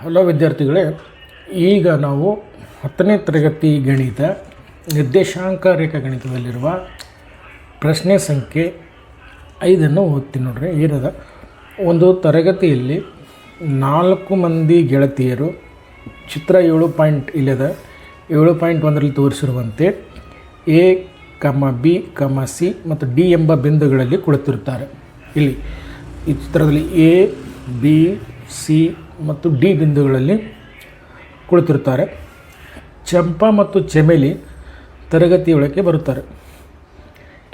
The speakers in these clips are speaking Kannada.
ಹಲೋ ವಿದ್ಯಾರ್ಥಿಗಳೇ, ಈಗ ನಾವು 10ನೇ ತರಗತಿ ಗಣಿತ ನಿರ್ದೇಶಾಂಕ ರೇಖಾಗಣಿತದಲ್ಲಿರುವ ಪ್ರಶ್ನೆ ಸಂಖ್ಯೆ 5 ಓದ್ತೀನಿ ನೋಡ್ರಿ. ಏನದ, ಒಂದು ತರಗತಿಯಲ್ಲಿ 4 ಮಂದಿ ಗೆಳತಿಯರು ಚಿತ್ರ 7 ಇಲ್ಲದ 7.1ರಲ್ಲಿ ತೋರಿಸಿರುವಂತೆ ಎ, ಬಿ, ಸಿ ಮತ್ತು ಡಿ ಎಂಬ ಬಿಂದುಗಳಲ್ಲಿ ಕುಳಿತಿರುತ್ತಾರೆ. ಇಲ್ಲಿ ಈ ಚಿತ್ರದಲ್ಲಿ ಎ, ಬಿ, ಸಿ ಮತ್ತು ಡಿ ಬಿಂದುಗಳಲ್ಲಿ ಕುಳಿತಿರುತ್ತಾರೆ. ಚಂಪಾ ಮತ್ತು ಚಮೇಲಿ ತರಗತಿಯೊಳಗೆ ಬರುತ್ತಾರೆ.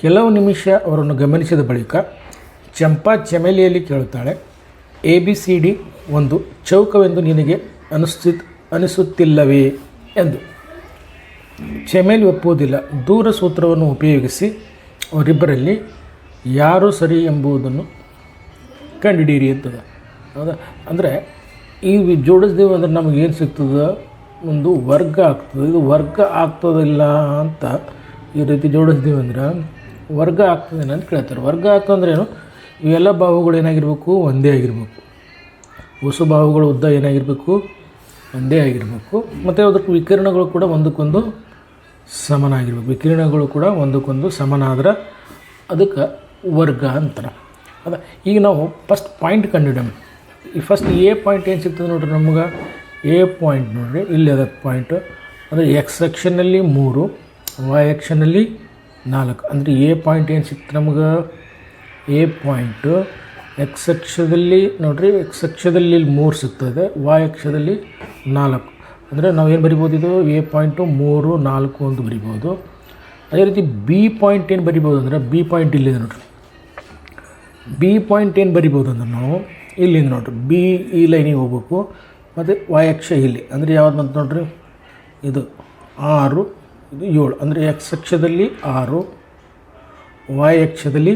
ಕೆಲವು ನಿಮಿಷ ಅವರನ್ನು ಗಮನಿಸಿದ ಬಳಿಕ ಚಂಪಾ ಚಮೇಲಿಯಲ್ಲಿ ಕೇಳುತ್ತಾಳೆ, ABCD ಒಂದು ಚೌಕವೆಂದು ನಿನಗೆ ಅನಿಸುತ್ತಿಲ್ಲವೇ ಎಂದು. ಚಮೇಲಿ ಒಪ್ಪುವುದಿಲ್ಲ. ದೂರ ಸೂತ್ರವನ್ನು ಉಪಯೋಗಿಸಿ ಅವರಿಬ್ಬರಲ್ಲಿ ಯಾರು ಸರಿ ಎಂಬುದನ್ನು ಕಂಡುಹಿಡಿಯಿರಿ ಅಂತದ. ಹೌದಾ? ಅಂದರೆ ಈ ಜೋಡಿಸ್ದೇವು ಅಂದ್ರೆ ನಮಗೇನು ಸಿಗ್ತದೆ, ಒಂದು ವರ್ಗ ಆಗ್ತದೆ. ಇದು ವರ್ಗ ಆಗ್ತದಿಲ್ಲ ಅಂತ ಈ ರೀತಿ ಜೋಡಿಸ್ದೇವು ಅಂದ್ರೆ ವರ್ಗ ಆಗ್ತದೇನ ಅಂತ ಕೇಳ್ತಾರೆ. ವರ್ಗ ಆಗ್ತಂದ್ರೆ ಏನು, ಇವೆಲ್ಲ ಬಾಹುಗಳು ಏನಾಗಿರಬೇಕು, ಒಂದೇ ಆಗಿರಬೇಕು. ಹೊಸ ಬಾಹುಗಳು ಉದ್ದ ಏನಾಗಿರಬೇಕು, ಒಂದೇ ಆಗಿರಬೇಕು. ಮತ್ತು ಅದಕ್ಕೆ ವಿಕಿರಣಗಳು ಕೂಡ ಒಂದಕ್ಕೊಂದು ಸಮನಾಗಿರ್ಬೇಕು. ವಿಕಿರಣಗಳು ಕೂಡ ಒಂದಕ್ಕೊಂದು ಸಮನಾದ್ರೆ ಅದಕ್ಕೆ ವರ್ಗ ಅಂತಾರೆ. ಅದ ಈಗ ನಾವು ಫಸ್ಟ್ ಪಾಯಿಂಟ್ ಕಂಡುಹಿಡಿಯೋಣ. ಈ ಫಸ್ಟ್ ಎ ಪಾಯಿಂಟ್ ಏನು ಸಿಗ್ತದೆ ನೋಡ್ರಿ ನಮ್ಗೆ. ಎ ಪಾಯಿಂಟ್ ನೋಡ್ರಿ, ಇಲ್ಲಿ ಅದ ಪಾಯಿಂಟು ಅಂದರೆ ಎಕ್ಸ್ ಸೆಕ್ಷನಲ್ಲಿ 3, ವೈ ಆ್ಯಕ್ಷನಲ್ಲಿ 4. ಅಂದರೆ ಎ ಪಾಯಿಂಟ್ ಏನು ಸಿಗ್ತದೆ ನಮ್ಗೆ, ಎ ಪಾಯಿಂಟು ಎಕ್ಸ್ ಅಕ್ಷದಲ್ಲಿ ನೋಡ್ರಿ, ಎಕ್ಸ್ ಅಕ್ಷದಲ್ಲಿ 3 ಸಿಗ್ತದೆ, ವೈ ಅಕ್ಷದಲ್ಲಿ 4. ಅಂದರೆ ನಾವೇನು ಬರಿಬೋದು, ಇದು ಎ ಪಾಯಿಂಟು 3, 4 ಅಂತ ಬರಿಬೋದು. ಅದೇ ರೀತಿ ಬಿ ಪಾಯಿಂಟ್ ಏನು ಬರಿಬೋದು ಅಂದರೆ, ಬಿ ಪಾಯಿಂಟ್ ಇಲ್ಲಿದೆ ನೋಡ್ರಿ. ಬಿ ಪಾಯಿಂಟ್ ಏನು ಬರಿಬೋದು ಅಂದ್ರೆ ನಾವು ಇಲ್ಲಿಂದ ನೋಡ್ರಿ, ಬಿ ಈ ಲೈನಿಗೆ ಹೋಗ್ಬೇಕು ಮತ್ತು ವೈ ಅಕ್ಷ ಇಲ್ಲಿ. ಅಂದರೆ ಯಾವ್ದು ಬಂತು ನೋಡ್ರಿ, ಇದು 6, ಇದು 7. ಅಂದರೆ ಎಕ್ಸ್ ಅಕ್ಷದಲ್ಲಿ 6, ವೈ ಅಕ್ಷದಲ್ಲಿ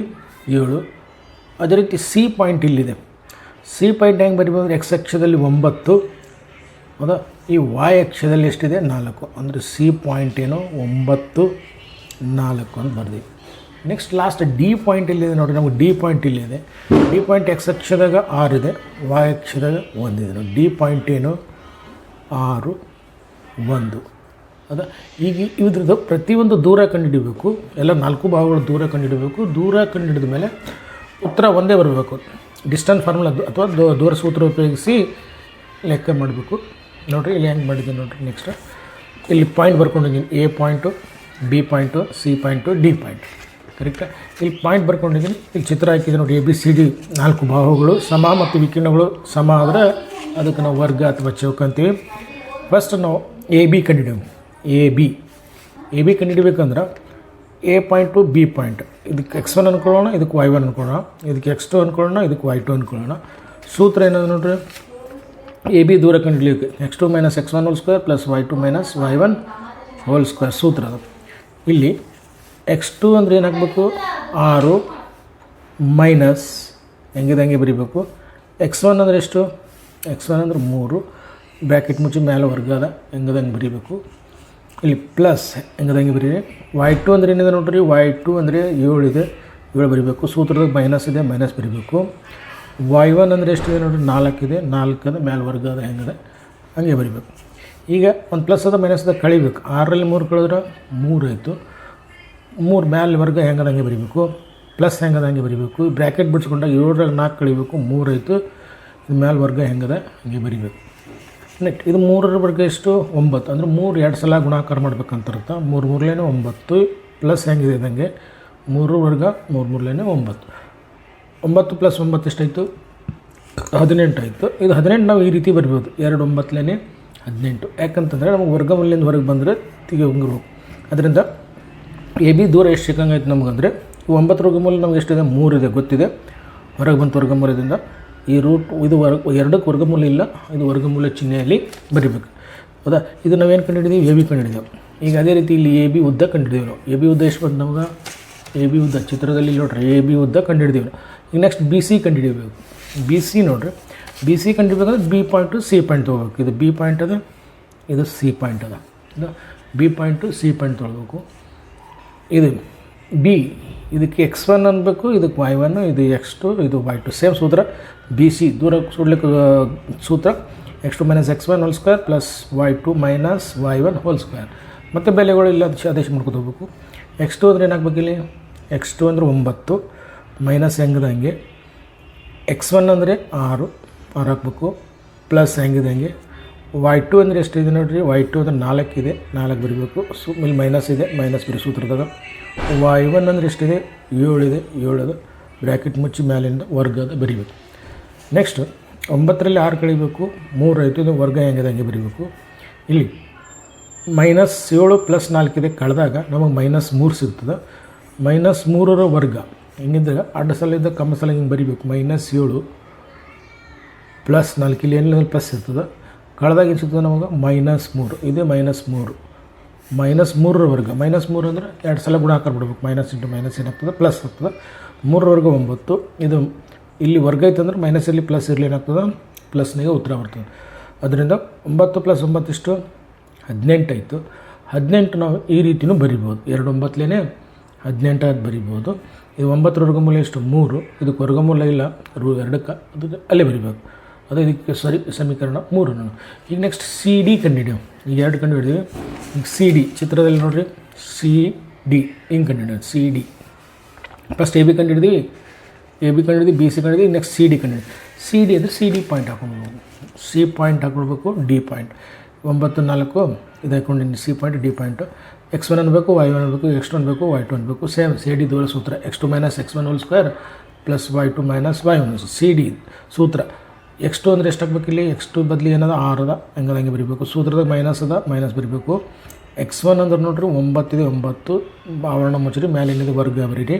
7. ಅದೇ ರೀತಿ ಸಿ ಪಾಯಿಂಟ್ ಇಲ್ಲಿದೆ. ಸಿ ಪಾಯಿಂಟ್ ಹೆಂಗೆ ಬರಿಬೋದು ಅಂದರೆ ಎಕ್ಸ್ ಅಕ್ಷದಲ್ಲಿ 9, ಹೌದಾ. ಈ ವೈ ಅಕ್ಷದಲ್ಲಿ ಎಷ್ಟಿದೆ, 4. ಅಂದರೆ ಸಿ ಪಾಯಿಂಟ್ ಏನು 9, 4 ಅಂತ ಬರ್ತೀವಿ. ನೆಕ್ಸ್ಟ್ ಲಾಸ್ಟ್ ಡಿ ಪಾಯಿಂಟ್ ಇಲ್ಲಿದೆ ನೋಡಿರಿ. ನಮಗೆ ಡಿ ಪಾಯಿಂಟ್ ಇಲ್ಲಿದೆ. ಡಿ ಪಾಯಿಂಟ್ ಎಕ್ಸ್ ಅಕ್ಷದಾಗ 6 ಇದೆ, ವೈ ಅಕ್ಷದಾಗ 1 ಇದೆ. ಡಿ ಪಾಯಿಂಟ್ ಏನು 6, 1. ಅದ ಈಗ ಇದ್ರದ್ದು ಪ್ರತಿಯೊಂದು ದೂರ ಕಂಡುಹಿಡಬೇಕು. ಎಲ್ಲ 4 ಭಾಗಗಳು ದೂರ ಕಂಡುಹಿಡಬೇಕು. ದೂರ ಕಂಡುಹಿಡಿದ ಮೇಲೆ ಉತ್ತರ ಒಂದೇ ಬರಬೇಕು. ಡಿಸ್ಟೆನ್ಸ್ ಫಾರ್ಮುಲಾ ಅಥವಾ ದೂರ ಸೂತ್ರ ಉಪಯೋಗಿಸಿ ಲೆಕ್ಕ ಮಾಡಬೇಕು. ನೋಡಿರಿ ಇಲ್ಲಿ ಹೆಂಗೆ ಮಾಡಿದ್ದೀನಿ ನೋಡಿರಿ. ನೆಕ್ಸ್ಟ್ ಇಲ್ಲಿ ಪಾಯಿಂಟ್ ಬರ್ಕೊಂಡಿದ್ದೀನಿ, A point, B point, C point, D point. ಕರೆಕ್ಟಾ? ಇಲ್ಲಿ ಪಾಯಿಂಟ್ ಬರ್ಕೊಂಡಿದ್ದೀನಿ. ಇಲ್ಲಿ ಚಿತ್ರ ಹಾಕಿದ್ದೀನಿ ನೋಡಿ. ABCD 4 ಬಾಹುಗಳು ಸಮ ಮತ್ತು ವಿಕಿರಣಗಳು ಸಮ ಆದರೆ ಅದಕ್ಕೆ ನಾವು ವರ್ಗ ಅಥವಾ ಚೌಕ ಅಂತೀವಿ. ಫಸ್ಟ್ ನಾವು ಎ ಬಿ ಕಂಡುಹಿಡಿಯೋಣ. ಎ ಬಿ ಕಂಡುಹಿಡಿಬೇಕಂದ್ರೆ ಎ ಪಾಯಿಂಟು ಬಿ ಪಾಯಿಂಟ್, ಇದಕ್ಕೆ X1 ಅಂದ್ಕೊಳ್ಳೋಣ, ಇದಕ್ಕೆ Y1 ಅಂದ್ಕೊಳ್ಳೋಣ, ಇದಕ್ಕೆ X2 ಅಂದ್ಕೊಳ್ಳೋಣ, ಇದಕ್ಕೆ Y2 ಅಂದ್ಕೊಳ್ಳೋಣ. ಸೂತ್ರ ಏನದು ನೋಡ್ರಿ, ಎ ಬಿ ದೂರ ಕಂಡುಹಿಡಿಯೋಕೆ X2 - X1 whole square plus Y2 - Y1 whole square ಸೂತ್ರ ಅದು. ಇಲ್ಲಿ X2 ಅಂದರೆ ಏನಾಗಬೇಕು, 6 ಮೈನಸ್ ಹೆಂಗಿದೆ ಹಂಗೆ ಬರೀಬೇಕು. X1 ಅಂದರೆ ಎಷ್ಟು, X1 ಅಂದರೆ 3, ಬ್ರ್ಯಾಕೆಟ್ ಮುಚ್ಚಿ ಮೇಲೆ ವರ್ಗ ಅದ, ಹೆಂಗದಂಗೆ ಬರೀಬೇಕು. ಇಲ್ಲಿ ಪ್ಲಸ್ ಹೆಂಗದಂಗೆ ಬರೀರಿ. Y2 ಅಂದರೆ ಏನಿದೆ ನೋಡ್ರಿ, Y2 ಅಂದರೆ 7 ಇದೆ, 7 ಬರೀಬೇಕು. ಸೂತ್ರದಾಗ ಮೈನಸ್ ಇದೆ, ಮೈನಸ್ ಬರೀಬೇಕು. Y1 ಅಂದರೆ ಎಷ್ಟಿದೆ ನೋಡಿರಿ, 4 ಇದೆ, 4 ಅದ, ಮೇಲೆ ವರ್ಗ ಅದ, ಹೆಂಗದ ಹಂಗೆ ಬರೀಬೇಕು. ಈಗ ಒಂದು ಪ್ಲಸ್ ಅದ ಮೈನಸ್ ಅದ ಕಳಿಬೇಕು. 6ರಲ್ಲಿ 3 ಕಳೆದ್ರೆ 3 ಆಯಿತು. 3 ಮೇಲೆ ವರ್ಗ ಹೆಂಗದ ಹಂಗೆ ಬರೀಬೇಕು. ಪ್ಲಸ್ ಹೆಂಗದ ಹಂಗೆ ಬರೀಬೇಕು. ಬ್ರ್ಯಾಕೆಟ್ ಬಿಡಿಸ್ಕೊಂಡಾಗ 7ರಲ್ಲಿ 4 ಕಳಿಬೇಕು, 3 ಆಯಿತು. ಇದು ಮೇಲೆ ವರ್ಗ ಹೆಂಗದ ಹಂಗೆ ಬರೀಬೇಕು. ನೆಕ್ಸ್ಟ್ ಇದು 3ರ ವರ್ಗ ಎಷ್ಟು, 9. ಅಂದರೆ 3 2 ಸಲ ಗುಣಾಕಾರ ಮಾಡ್ಬೇಕಂತಿರುತ್ತೆ. 3 3 9 ಪ್ಲಸ್ ಹೆಂಗಿದೆ ಇದಂಗೆ 3 ವರ್ಗ 3 3 9. 9 ಪ್ಲಸ್ 9 ಎಷ್ಟಾಯಿತು, 18 ಆಯಿತು. ಇದು 18 ನಾವು ಈ ರೀತಿ ಬರ್ಬೋದು, 2 9 18. ಯಾಕಂತಂದರೆ ನಮಗೆ ವರ್ಗಮೂಲ್ಯದಿಂದ ಹೊರಗೆ ಬಂದರೆ ತೆಗಿಯೋಂಗಿರ್ಬೇಕು. ಅದರಿಂದ ಎ ಬಿ ದೂರ ಎಷ್ಟು ಸಿಕ್ಕಂಗಾಯ್ತು ನಮಗಂದರೆ 9 ವರ್ಗಮೂಲ್ಯ ನಮ್ಗೆ ಎಷ್ಟಿದೆ, 3 ಇದೆ ಗೊತ್ತಿದೆ. ಹೊರಗೆ ಬಂತು ವರ್ಗಮೂಲ್ಯದಿಂದ ಈ ರೂಟ್ ಇದು 2ಕ್ಕೆ ವರ್ಗಮೂಲ್ಯ ಇಲ್ಲ, ಇದು ವರ್ಗಮೂಲ್ಯ ಚಿಹ್ನೆಯಲ್ಲಿ ಬರೀಬೇಕು. ಹೌದಾ? ಇದು ನಾವೇನು ಕಂಡುಹಿಡಿದೀವಿ, ಎ ಬಿ ಕಂಡುಹಿಡಿದೆವು. ಈಗ ಅದೇ ರೀತಿ ಇಲ್ಲಿ ಎ ಬಿ ಉದ್ದ ಕಂಡುಹಿಡಿದೀವಿ ನಾವು. ಎ ಬಿ ಉದ್ದ ಎಷ್ಟು ಬಂತು ನಮ್ಗೆ, ಎ ಬಿ ಉದ್ದ ಚಿತ್ರದಲ್ಲಿ ನೋಡ್ರಿ, ಎ ಬಿ ಉದ್ದ ಕಂಡುಹಿಡಿದೀವಿ. ಈಗ ನೆಕ್ಸ್ಟ್ ಬಿ ಸಿ ಕಂಡುಹಿಡಿಬೇಕು. ಬಿ ಸಿ ನೋಡ್ರಿ, ಬಿ ಸಿ ಕಂಡುಹಿಡಿಬೇಕಂದ್ರೆ ಬಿ ಪಾಯಿಂಟು ಸಿ ಪಾಯಿಂಟ್ ತೊಗೋಬೇಕು. ಇದು ಬಿ ಪಾಯಿಂಟ್ ಅದ, ಇದು ಸಿ ಪಾಯಿಂಟ್ ಅದ. ಇದು ಬಿ ಪಾಯಿಂಟು ಸಿ ಪಾಯಿಂಟ್ ತೊಗೊಳ್ಬೇಕು. ಇದು ಬಿ, ಇದಕ್ಕೆ X1 ಅನ್ಬೇಕು, ಇದಕ್ಕೆ Y1, ಇದು X2, ಇದು Y2. ಸೇಮ್ ಸೂತ್ರ. ಬಿ ಸಿ ದೂರ ಸುಡ್ಲಿಕ್ಕೆ ಸೂತ್ರ x2 minus x1 whole square plus y2 minus y1 whole square. ಮತ್ತು ಬೆಲೆಗಳು ಇಲ್ಲ ಆದೇಶ ಮಾಡ್ಕೊತ ಹೋಗ್ಬೇಕು. x2 ಅಂದರೆ ಏನಾಗಬೇಕು ಇಲ್ಲಿ, x2 ಅಂದರೆ 9 ಮೈನಸ್ ಹೆಂಗದಂಗೆ, x1 ಅಂದರೆ 6 ಹಾಕಬೇಕು ಪ್ಲಸ್ ಹೆಂಗಿದಂಗೆ, y2 ಅಂದರೆ ಎಷ್ಟಿದೆ ನೋಡಿರಿ, y2 ಅಂದರೆ 4 ಇದೆ, 4 ಬರೀಬೇಕು. ಇಲ್ಲಿ ಮೈನಸ್ ಇದೆ, ಮೈನಸ್ ಬರೀ ಸೂತ್ರದಾಗ. y1 ಅಂದರೆ ಎಷ್ಟಿದೆ, 7 ಇದೆ, 7 ಅದು ಬ್ರ್ಯಾಕೆಟ್ ಮುಚ್ಚಿ ಮೇಲಿಂದ ವರ್ಗದ ಬರೀಬೇಕು. ನೆಕ್ಸ್ಟ್ 9ರಲ್ಲಿ 6 ಕಳಿಬೇಕು, 3 ಆಯಿತು, ಇದು ವರ್ಗ ಹೆಂಗಿದೆ ಹಂಗೆ ಬರೀಬೇಕು. ಇಲ್ಲಿ -7 + 4 ಇದೆ, ಕಳೆದಾಗ ನಮಗೆ -3 ಸಿಗ್ತದೆ. -3ರ ವರ್ಗ ಹಿಂಗಿದ್ದಾಗ ಅಡ್ಡ ಸಲ ಕಮ್ಮ ಸಲ ಹಿಂಗೆ ಬರೀಬೇಕು. -7 + 4 ಇಲ್ಲಿ ಏನಿಲ್ಲ ಪ್ಲಸ್ ಇರ್ತದೆ, ಕಳೆದಾಗ ಏನು ಸಿಗ್ತದೆ ನಮಗೆ -3. ಇದೇ -3, -3ರ ವರ್ಗ. -3 ಅಂದರೆ 2 ಸಲ ಗುಣಾಕಾರ ಬಿಡಬೇಕು. ಮೈನಸ್ ಇಂಟು ಮೈನಸ್ ಏನಾಗ್ತದೆ, ಪ್ಲಸ್ ಆಗ್ತದೆ. 3ರ ವರ್ಗ 9. ಇದು ಇಲ್ಲಿ ವರ್ಗ ಐತಂದ್ರೆ ಮೈನಸ್ ಇರಲಿ ಪ್ಲಸ್ ಇರಲಿ ಏನಾಗ್ತದೆ, ಪ್ಲಸ್ನಾಗೆ ಉತ್ತರ ಬರ್ತದೆ. ಅದರಿಂದ 9 + 9 ಇಷ್ಟು 18 ಆಯಿತು. 18 ನಾವು ಈ ರೀತಿಯೂ ಬರಿಬೋದು. 2 9ಲೇನೆ 18 ಅದು ಬರಿಬೋದು. ಇದು 9ರ ವರ್ಗಮೂಲ ಎಷ್ಟು, 3. ಇದಕ್ಕೆ ವರ್ಗಮೂಲ ಇಲ್ಲ, 2ಕ್ಕೆ ಅದು ಅಲ್ಲೇ ಬರಿಬೇಕು. ಅದು ಇದಕ್ಕೆ ಸರಿ ಸಮೀಕರಣ 3. ಈಗ ನೆಕ್ಸ್ಟ್ CD ಕಂಡುಹಿಡಿಯೋ. ಈಗ 2 ಕಂಡು ಹಿಡಿದೀವಿ. ಈಗ CD ಚಿತ್ರದಲ್ಲಿ ನೋಡಿರಿ, CD ಹಿಂಗೆ ಕಂಡು ಹಿಡಿಯೋದು. CD ಫಸ್ಟ್ AB ಕಂಡು ಹಿಡಿದೀವಿ, AB ಕಂಡು ಹಿಡಿದು, BC ಕಂಡು ಹಿಡಿದು, ನೆಕ್ಸ್ಟ್ CD ಕಂಡು ಹಿಡಿದು. CD ಅಂದರೆ CD ಪಾಯಿಂಟ್ ಹಾಕ್ಕೊಳ್ಬೇಕು, C ಪಾಯಿಂಟ್ ಹಾಕ್ಕೊಳ್ಬೇಕು, D ಪಾಯಿಂಟ್. 9 4 ಇದು ಹಾಕ್ಕೊಂಡು C point, D point. x1 ಅನ್ಬೇಕು, y1 ಅನ್ಬೇಕು, x2 ಅನ್ಬೇಕು, y2 ಅನ್ಬೇಕು. ಸೇಮ್ CD ದೂರ ಸೂತ್ರ, x2 minus x1 whole square plus y2 minus y1. CD ಸೂತ್ರ. x2 ಅಂದರೆ ಎಷ್ಟು ಹಾಕ್ಬೇಕು, ಇಲ್ಲಿ x2 ಬದಲಿ ಏನದ 6 ಅದ, ಹಂಗೆ ಬರೀಬೇಕು. ಸೂತ್ರದಾಗ ಮೈನಸ್ ಅದ, ಮೈನಸ್ ಬರೀಬೇಕು. x1 ಅಂದ್ರೆ ನೋಡ್ರಿ 9 ಇದೆ, 9 ಆವರಣ ಮುಚ್ಚಿರಿ, ಮೇಲೆ ಏನಿದೆ ವರ್ಗ ಬರೀರಿ,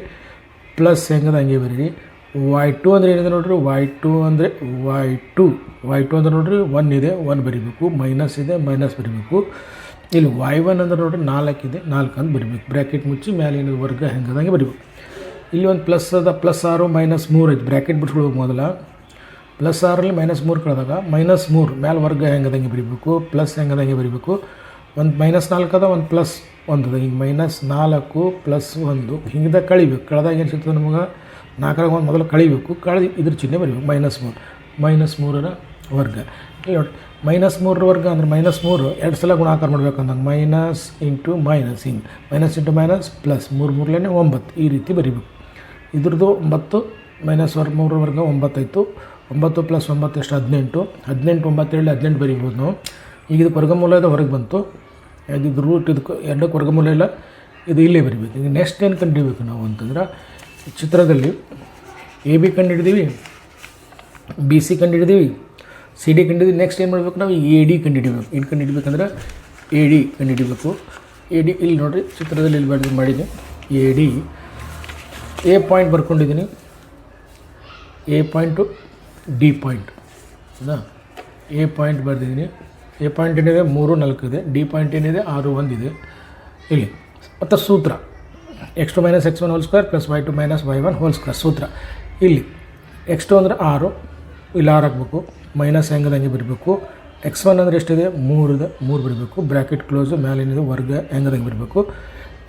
ಪ್ಲಸ್ ಹೆಂಗದ ಹಂಗೆ ಬರೀರಿ. y2 ಅಂದರೆ ಏನಿದೆ ನೋಡ್ರಿ, y2 ಅಂದರೆ ನೋಡ್ರಿ 1 ಇದೆ, 1 ಬರೀಬೇಕು. ಮೈನಸ್ ಇದೆ, ಮೈನಸ್ ಬರೀಬೇಕು. ಇಲ್ಲಿ y1 ಅಂದ್ರೆ ನೋಡ್ರಿ 4 ಇದೆ, 4 ಅಂತ ಬರೀಬೇಕು. ಬ್ರ್ಯಾಕೆಟ್ ಮುಚ್ಚಿ ಮೇಲೆ ಏನಿದೆ ವರ್ಗ ಹೆಂಗದಂಗೆ ಬರೀಬೇಕು. ಇಲ್ಲಿ ಒಂದು ಪ್ಲಸ್ ಅದ, +6 -3 ಐತೆ, ಬ್ರ್ಯಾಕೆಟ್ ಬಿಟ್ಕೊಳ್ಬೇಕು ಮೊದಲ. +6ರಲ್ಲಿ -3 ಕಳೆದಾಗ -3 ಮೇಲೆ ವರ್ಗ ಹೆಂಗದಂಗೆ ಬರೀಬೇಕು, ಪ್ಲಸ್ ಹೆಂಗದಂಗೆ ಬರೀಬೇಕು. ಒಂದು -4 ಅದ, ಒಂದು +1 ಅದ. ಈಗ -4 + 1 ಹಿಂಗೆ ಕಳಿಬೇಕು. ಕಳೆದಾಗ ಏನು ಸಿಗ್ತದೆ ನಮಗೆ, 4ರಾಗ 1 ಮೊದಲು ಕಳಿಬೇಕು, ಕಳೆದು ಇದ್ರ ಚಿಹ್ನೆ ಬರೀಬೇಕು. -3ರ ವರ್ಗ. ಇಲ್ಲಿ ನೋಡಿ, -3ರ ವರ್ಗ ಅಂದ್ರೆ -3 2 ಸಲ ಗುಣಾಕಾರ ಮಾಡ್ಬೇಕಂದಂಗೆ, ಮೈನಸ್ ಇಂಟು ಮೈನಸ್, ಹಿಂಗೆ ಮೈನಸ್ ಇಂಟು ಮೈನಸ್ ಪ್ಲಸ್ 3 3ಲೇನೆ 9 ಈ ರೀತಿ ಬರೀಬೇಕು. ಇದ್ರದ್ದು 9 -3ರ ವರ್ಗ 9 ಆಯಿತು. 9 + 9 ಎಷ್ಟು, 18. 18 9 7 18 ಬರೀಬೋದು ನಾವು. ಈಗ ಇದಕ್ಕೆ ವರ್ಗಮೂಲ ಇದೆ, ಹೊರಗೆ ಬಂತು. ಇದು ರೂಟ್, ಇದಕ್ಕೆ 2ಕ್ಕೆ ವರ್ಗಮೂಲ ಇಲ್ಲ, ಇದು ಇಲ್ಲೇ ಬರೀಬೇಕು. ಈಗ ನೆಕ್ಸ್ಟ್ ಏನು ಕಂಡುಹಿಡಿಬೇಕು ನಾವು ಅಂತಂದ್ರೆ, ಚಿತ್ರದಲ್ಲಿ AB ಕಂಡು ಹಿಡಿದೀವಿ, BC ಕಂಡು ಹಿಡಿದೀವಿ, CD ಕಂಡು ಹಿಡಿದೀವಿ. ನೆಕ್ಸ್ಟ್ ಏನು ಮಾಡಬೇಕು ನಾವು, AD ಕಂಡು ಹಿಡಿಬೇಕು. ಇದು ಕಂಡು ಹಿಡಿಬೇಕಂದ್ರೆ AD ಕಂಡು ಹಿಡಿಬೇಕು. AD ಇಲ್ಲಿ ನೋಡಿರಿ, ಚಿತ್ರದಲ್ಲಿ ಇಲ್ಲಿ ಬರೆದು ಮಾಡಿದ್ದೀನಿ. AD A ಪಾಯಿಂಟ್ ಬರ್ಕೊಂಡಿದ್ದೀನಿ, A ಪಾಯಿಂಟು D ಪಾಯಿಂಟ್ ಹೌದಾ. A ಪಾಯಿಂಟ್ ಬರೆದಿದ್ದೀನಿ. A ಪಾಯಿಂಟ್ ಏನಿದೆ 3 4 ಇದೆ, D ಪಾಯಿಂಟ್ ಏನಿದೆ 6 1 ಇದೆ. ಇಲ್ಲಿ ಮತ್ತು ಸೂತ್ರ x2 minus x1 whole square plus y2 minus y1 whole square ಸೂತ್ರ. ಇಲ್ಲಿ x2 ಅಂದರೆ 6, ಇಲ್ಲಿ 6 ಹಾಕಬೇಕು, ಮೈನಸ್ ಹೆಂಗದಂಗೆ ಬರಬೇಕು. x1 ಅಂದರೆ ಎಷ್ಟಿದೆ, 3 ಇದೆ, 3 ಬರಬೇಕು. ಬ್ರ್ಯಾಕೆಟ್ ಕ್ಲೋಸು, ಮೇಲೇನಿದೆ ವರ್ಗ ಹೆಂಗದಂಗೆ ಬರಬೇಕು.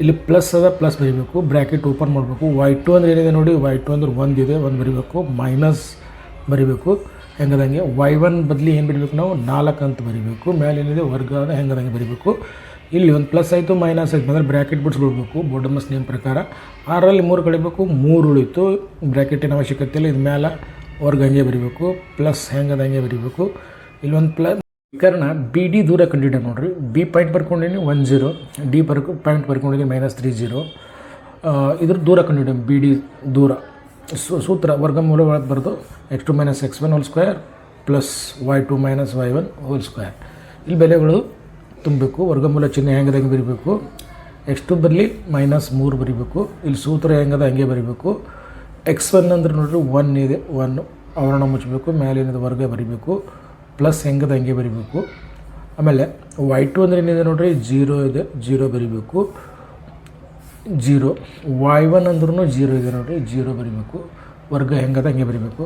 ಇಲ್ಲಿ ಪ್ಲಸ್ ಅದ, ಪ್ಲಸ್ ಬರೀಬೇಕು, ಬ್ರ್ಯಾಕೆಟ್ ಓಪನ್ ಮಾಡಬೇಕು. y2 ಅಂದರೆ ಏನಿದೆ ನೋಡಿ, y2 ಅಂದರೆ 1 ಇದೆ, 1 ಬರೀಬೇಕು, ಮೈನಸ್ ಬರೀಬೇಕು ಹೆಂಗದಂಗೆ. y1 ಬದಲಿ ಏನು ಬರೀಬೇಕು ನಾವು, 4 ಅಂತ ಬರೀಬೇಕು. ಮೇಲೇನಿದೆ ವರ್ಗ ಅದ ಹೆಂಗದಂಗೆ ಬರೀಬೇಕು. ಇಲ್ಲಿ ಒಂದು ಪ್ಲಸ್ ಆಯಿತು, ಮೈನಸ್ ಆಯಿತು ಅಂದರೆ ಬ್ರ್ಯಾಕೆಟ್ ಬಿಡಿಸ್ಕೊಳ್ಬೇಕು ಬೋರ್ಡಮಸ್ ನೇಮ್ ಪ್ರಕಾರ. 6ರಲ್ಲಿ 3 ಕಳಿಬೇಕು, 3 ಉಳಿತು, ಬ್ರ್ಯಾಕೆಟಿನ ಅವಶ್ಯಕತೆ ಇಲ್ಲ. ಇದು ಮೇಲೆ ವರ್ಗ ಹಂಗೆ ಬರೀಬೇಕು, ಪ್ಲಸ್ ಹೆಂಗದ ಹಂಗೆ ಬರೀಬೇಕು. ಇಲ್ಲಿ ಒಂದು ಪ್ಲಸ್ ಕಾರಣ BD ದೂರ ಕಂಡುಹಿಡಿಯೋದು ನೋಡಿರಿ. B ಪಾಯಿಂಟ್ ಬರ್ಕೊಂಡಿದ್ದೀನಿ 1 0, D ಪಾಯಿಂಟ್ ಬರ್ಕೊಂಡಿದ್ದೀನಿ -30. ಇದ್ರ ದೂರ ಕಂಡುಹಿಡಿಯೋದು, BD ದೂರ. ಸೂತ್ರ ವರ್ಗಮೂಲ ಒಳಗೆ ಬರೆದು x2 minus x1 whole square plus y2 minus y1 whole square. ಇಲ್ಲಿ ಬೆಲೆಗಳು ತುಂಬಬೇಕು. ವರ್ಗಮೂಲ ಚಿಹ್ನೆ ಹೆಂಗದಂಗೆ ಬರೀಬೇಕು. x2 ಬರಲಿ -3 ಬರೀಬೇಕು. ಇಲ್ಲಿ ಸೂತ್ರ ಹೆಂಗದ ಹಂಗೆ ಬರೀಬೇಕು. x1 ಅಂದ್ರೆ ನೋಡಿರಿ 1 ಇದೆ, 1 ಆವರಣ ಮುಚ್ಚಬೇಕು, ಮೇಲೇನಿದೆ ವರ್ಗ ಬರೀಬೇಕು, ಪ್ಲಸ್ ಹೆಂಗದ ಹಂಗೆ ಬರೀಬೇಕು. ಆಮೇಲೆ y2 ಅಂದರೆ ಏನಿದೆ ನೋಡಿರಿ 0 ಇದೆ, 0 ಬರೀಬೇಕು, 0. y1 ಅಂದ್ರೂ 0 ಇದೆ ನೋಡಿರಿ, 0 ಬರೀಬೇಕು. ವರ್ಗ ಹೆಂಗದ ಹಂಗೆ ಬರೀಬೇಕು.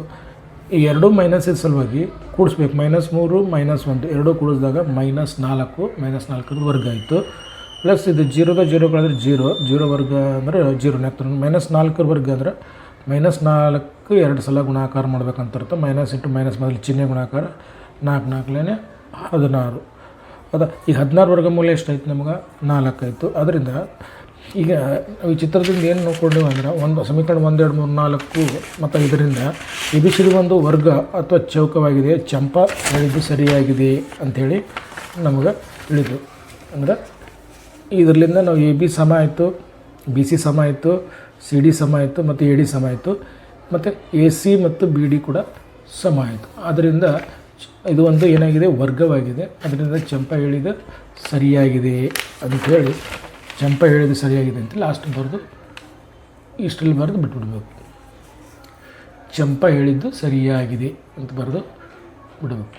ಈ ಎರಡೂ ಮೈನಸ್ ಇದ್ದ ಸಲುವಾಗಿ ಕೂಡಿಸ್ಬೇಕು. -3 -1 ಎರಡೂ ಕೂಡಿಸಿದಾಗ -4 -4 ವರ್ಗ ಆಯಿತು. ಪ್ಲಸ್ ಇದು 0 0 ಕಳೆದ್ರೆ 0 ವರ್ಗ ಅಂದರೆ 0 ನಾಗ್ತಾರೆ. -4 ವರ್ಗ ಅಂದರೆ -4 2 ಸಲ ಗುಣಾಕಾರ ಮಾಡ್ಬೇಕಂತ ಅರ್ಥ. ಮೈನಸ್ ಇಂಟು ಮೈನಸ್ ಮೊದಲು ಚಿಹ್ನೆ ಗುಣಾಕಾರ, 4 4 16. ಅದ ಈಗ 16 ವರ್ಗಮೂಲ ಎಷ್ಟಾಯ್ತು ನಮ್ಗೆ 4 ಆಯಿತು. ಅದರಿಂದ ಈಗ ಈ ಚಿತ್ರದಿಂದ ಏನು ನೋಡ್ಕೊಂಡೇವು ಅಂದ್ರೆ ಒಂದು ಸಮೀಕರಣ 1 2 3 4 ಮತ್ತು ಇದರಿಂದ ABCD ಒಂದು ವರ್ಗ ಅಥವಾ ಚೌಕವಾಗಿದೆ, ಚಂಪಾ ಹೇಳಿದ್ದು ಸರಿಯಾಗಿದೆ ಅಂಥೇಳಿ ನಮಗೆ ತಿಳಿದು. ಅಂದ್ರೆ ಇದರಿಂದ ನಾವು AB ಸಮ ಆಯಿತು, BC ಸಮ ಆಯಿತು, CD ಸಮ ಆಯಿತು ಮತ್ತು AD ಸಮ ಆಯಿತು ಮತ್ತು AC ಮತ್ತು BD ಕೂಡ ಸಮ ಆಯಿತು. ಆದ್ದರಿಂದ ಇದು ಒಂದು ಏನಾಗಿದೆ, ವರ್ಗವಾಗಿದೆ. ಅದರಿಂದ ಚಂಪಾ ಹೇಳಿದ ಸರಿಯಾಗಿದೆ ಅಂಥೇಳಿ, ಚಂಪಾ ಹೇಳಿದ್ದು ಸರಿಯಾಗಿದೆ ಅಂತ ಲಾಸ್ಟ್ ಬರೆದು ಇಷ್ಟರಲ್ಲಿ ಬರೆದು ಬಿಟ್ಬಿಡ್ಬೇಕು. ಚಂಪಾ ಹೇಳಿದ್ದು ಸರಿಯಾಗಿದೆ ಅಂತ ಬರೆದು ಬಿಡಬೇಕು.